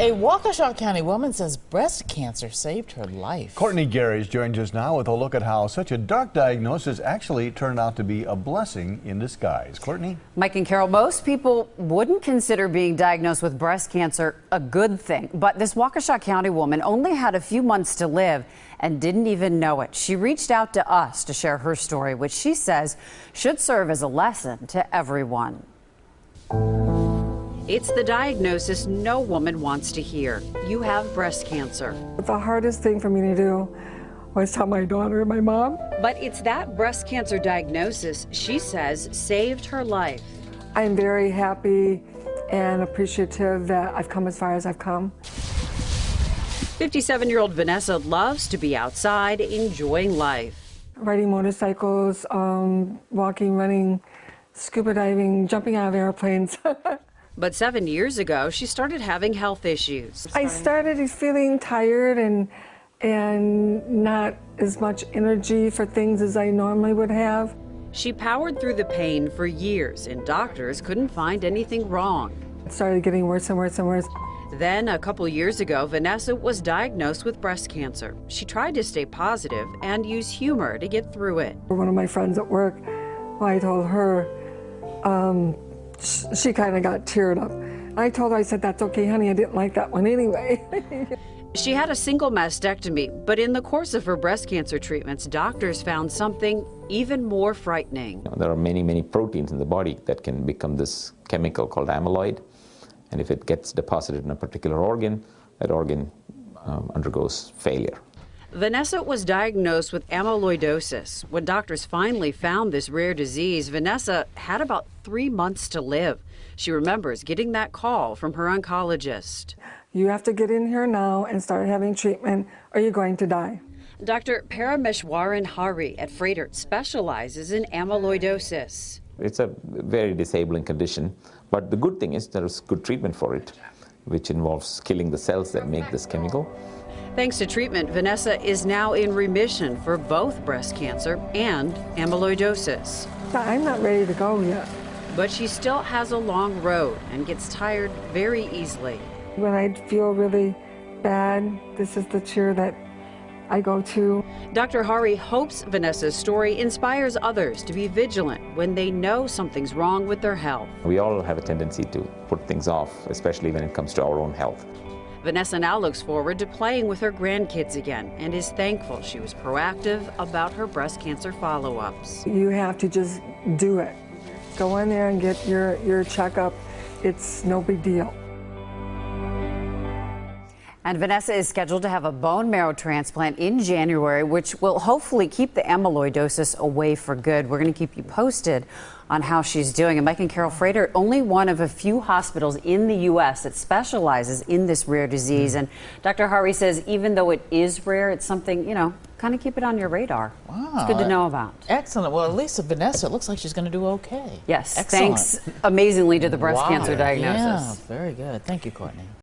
A Waukesha County woman says breast cancer saved her life. Courtney Gary's joins us now with a look at how such a dark diagnosis actually turned out to be a blessing in disguise. Courtney? Mike and Carol, most people wouldn't consider being diagnosed with breast cancer a good thing. But this Waukesha County woman only had a few months to live and didn't even know it. She reached out to us to share her story, which she says should serve as a lesson to everyone. It's the diagnosis no woman wants to hear. You have breast cancer. The hardest thing for me to do was tell my daughter and my mom. But it's that breast cancer diagnosis, she says, saved her life. I'm very happy and appreciative that I've come as far as I've come. 57-year-old Vanessa loves to be outside, enjoying life. Riding motorcycles, walking, running, scuba diving, jumping out of airplanes. But 7 years ago, she started having health issues. I started feeling tired and not as much energy for things as I normally would have. She powered through the pain for years, and doctors couldn't find anything wrong. It started getting worse and worse and worse. Then, a couple years ago, Vanessa was diagnosed with breast cancer. She tried to stay positive and use humor to get through it. One of my friends at work, I told her, she kind of got teared up. I told her, I said, that's okay, honey, I didn't like that one anyway. She had a single mastectomy, but in the course of her breast cancer treatments, doctors found something even more frightening. There are many proteins in the body that can become this chemical called amyloid. And if it gets deposited in a particular organ, that organ undergoes failure. Vanessa was diagnosed with amyloidosis. When doctors finally found this rare disease, Vanessa had about 3 months to live. She remembers getting that call from her oncologist. You have to get in here now and start having treatment or you're going to die. Dr. Parameshwaran Hari at Freighter specializes in amyloidosis. It's a very disabling condition, but the good thing is there is good treatment for it, which involves killing the cells that make this chemical. Thanks to treatment, Vanessa is now in remission for both breast cancer and amyloidosis. I'm not ready to go yet. But she still has a long road and gets tired very easily. When I feel really bad, this is the chair that I go to. Dr. Hari hopes Vanessa's story inspires others to be vigilant when they know something's wrong with their health. We all have a tendency to put things off, especially when it comes to our own health. Vanessa now looks forward to playing with her grandkids again and is thankful she was proactive about her breast cancer follow-ups. You have to just do it. Go in there and get your checkup. It's no big deal. And Vanessa is scheduled to have a bone marrow transplant in January, which will hopefully keep the amyloidosis away for good. We're going to keep you posted on how she's doing. And Mike and Carol, Freighter, only one of a few hospitals in the U.S. that specializes in this rare disease. And Dr. Hari says even though it is rare, it's something, you know, kind of keep it on your radar. Wow. It's good to know about. Excellent. Well, at least with Vanessa, it looks like she's going to do okay. Yes. Excellent. Thanks amazingly to the breast Wow. cancer diagnosis. Yeah, very good. Thank you, Courtney.